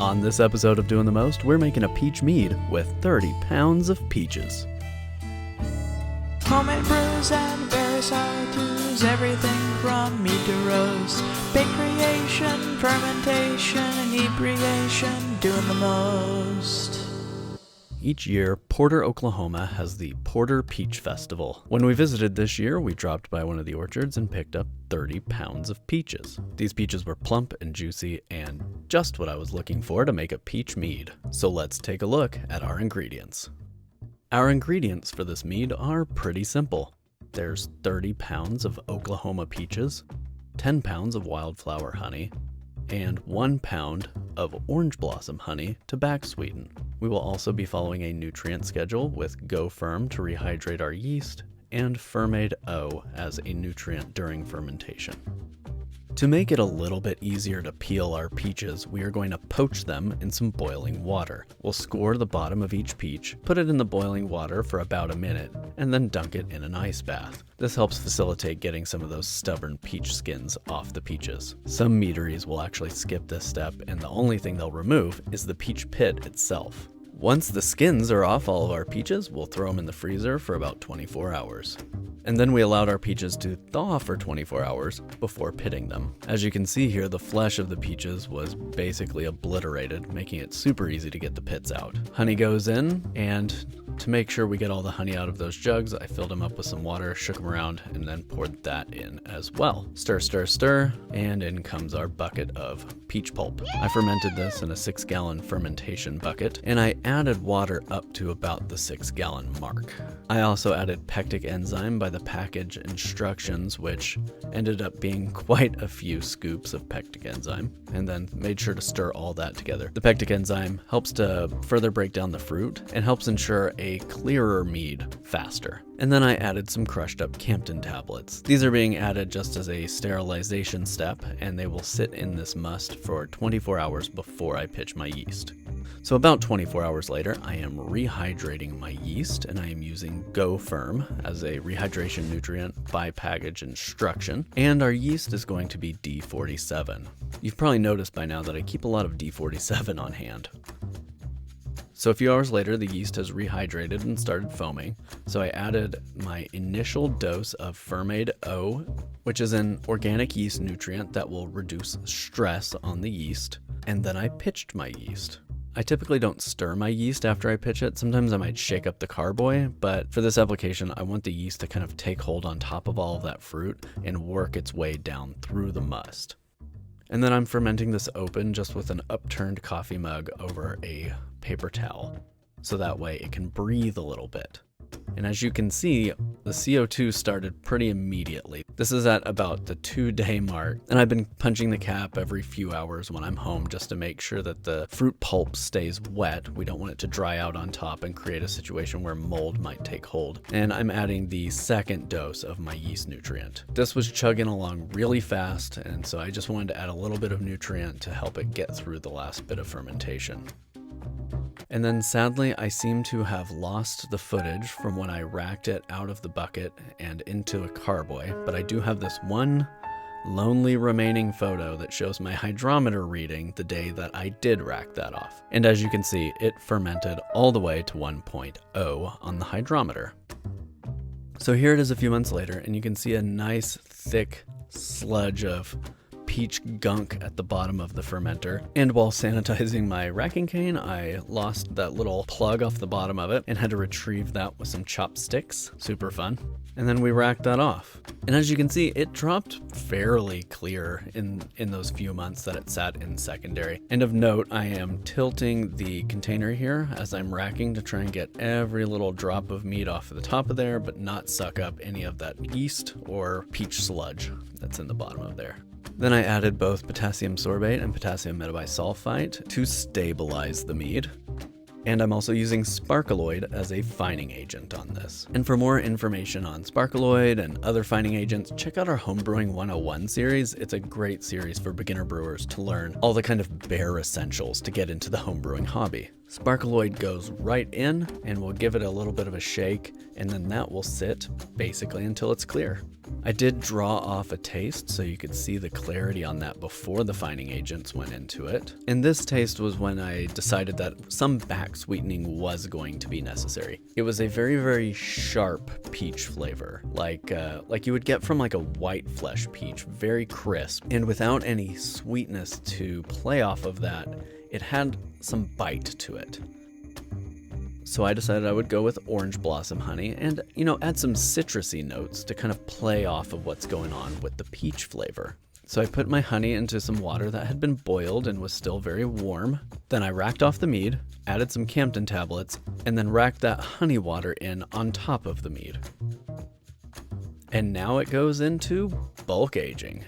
On this episode of Doing the Most, we're making a peach mead with 30 pounds of peaches. Homemade brews and various how-tos, everything from mead to roast, bake creation, fermentation, inebriation, doing the most. Each year, Porter, Oklahoma has the Porter Peach Festival. When we visited this year, we dropped by one of the orchards and picked up 30 pounds of peaches. These peaches were plump and juicy and just what I was looking for to make a peach mead. So let's take a look at our ingredients. Our ingredients for this mead are pretty simple. There's 30 pounds of Oklahoma peaches, 10 pounds of wildflower honey, and 1 pound of orange blossom honey to backsweeten. We will also be following a nutrient schedule with Go Firm to rehydrate our yeast and Fermented O as a nutrient during fermentation. To make it a little bit easier to peel our peaches, we are going to poach them in some boiling water. We'll score the bottom of each peach, put it in the boiling water for about a minute, and then dunk it in an ice bath. This helps facilitate getting some of those stubborn peach skins off the peaches. Some meaderies will actually skip this step, and the only thing they'll remove is the peach pit itself. Once the skins are off all of our peaches, we'll throw them in the freezer for about 24 hours. And then we allowed our peaches to thaw for 24 hours before pitting them. As you can see here, the flesh of the peaches was basically obliterated, making it super easy to get the pits out. Honey goes in, and to make sure we get all the honey out of those jugs, I filled them up with some water, shook them around, and then poured that in as well. Stir, stir, stir, and in comes our bucket of peach pulp. I fermented this in a 6-gallon fermentation bucket, and I added water up to about the 6-gallon mark. I also added pectic enzyme by the package instructions, which ended up being quite a few scoops of pectic enzyme, and then made sure to stir all that together. The pectic enzyme helps to further break down the fruit and helps ensure a clearer mead faster. And then I added some crushed up campton tablets. These are being added just as a sterilization step, and they will sit in this must for 24 hours before I pitch my yeast. So about 24 hours later, I am rehydrating my yeast, and I am using Go Firm as a rehydration nutrient by package instruction, and our yeast is going to be D47. You've probably noticed by now that I keep a lot of D47 on hand. So a few hours later, the yeast has rehydrated and started foaming, so I added my initial dose of Fermented O, which is an organic yeast nutrient that will reduce stress on the yeast, and then I pitched my yeast. I typically don't stir my yeast after I pitch it. Sometimes I might shake up the carboy, but for this application, I want the yeast to kind of take hold on top of all of that fruit and work its way down through the must. And then I'm fermenting this open just with an upturned coffee mug over a paper towel, so that way it can breathe a little bit. And as you can see, the CO2 started pretty immediately. This is at about the 2-day mark, and I've been punching the cap every few hours when I'm home just to make sure that the fruit pulp stays wet. We don't want it to dry out on top and create a situation where mold might take hold. And I'm adding the second dose of my yeast nutrient. This was chugging along really fast, and so I just wanted to add a little bit of nutrient to help it get through the last bit of fermentation. And then sadly, I seem to have lost the footage from when I racked it out of the bucket and into a carboy, but I do have this one lonely remaining photo that shows my hydrometer reading the day that I did rack that off. And as you can see, it fermented all the way to 1.0 on the hydrometer. So here it is a few months later, and you can see a nice thick sludge of peach gunk at the bottom of the fermenter. And while sanitizing my racking cane, I lost that little plug off the bottom of it and had to retrieve that with some chopsticks. Super fun. And then we racked that off. And as you can see, it dropped fairly clear in those few months that it sat in secondary. And of note, I am tilting the container here as I'm racking to try and get every little drop of mead off of the top of there, but not suck up any of that yeast or peach sludge that's in the bottom of there. Then I added both potassium sorbate and potassium metabisulfite to stabilize the mead. And I'm also using sparkaloid as a fining agent on this. And for more information on sparkaloid and other fining agents, check out our Homebrewing 101 series. It's a great series for beginner brewers to learn all the kind of bare essentials to get into the homebrewing hobby. Sparkaloid goes right in and we'll give it a little bit of a shake, and then that will sit basically until it's clear. I did draw off a taste so you could see the clarity on that before the fining agents went into it. And this taste was when I decided that some back sweetening was going to be necessary. It was a very, very sharp peach flavor, like you would get from like a white flesh peach, very crisp. And without any sweetness to play off of that, it had some bite to it. So I decided I would go with orange blossom honey and, add some citrusy notes to kind of play off of what's going on with the peach flavor. So I put my honey into some water that had been boiled and was still very warm. Then I racked off the mead, added some Campton tablets, and then racked that honey water in on top of the mead. And now it goes into bulk aging.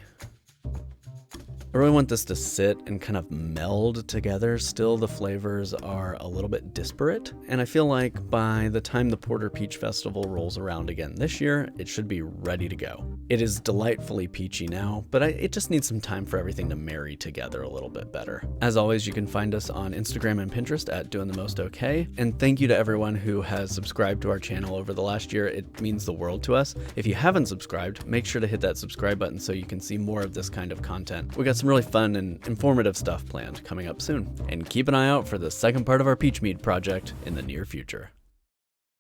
I really want this to sit and kind of meld together. Still, the flavors are a little bit disparate, and I feel like by the time the Porter Peach Festival rolls around again this year, it should be ready to go. It is delightfully peachy now, but it just needs some time for everything to marry together a little bit better. As always, you can find us on Instagram and Pinterest at Doing the Most Okay, and thank you to everyone who has subscribed to our channel over the last year. It means the world to us. If you haven't subscribed, make sure to hit that subscribe button so you can see more of this kind of content. We got some really fun and informative stuff planned coming up soon. And keep an eye out for the second part of our peach mead project in the near future.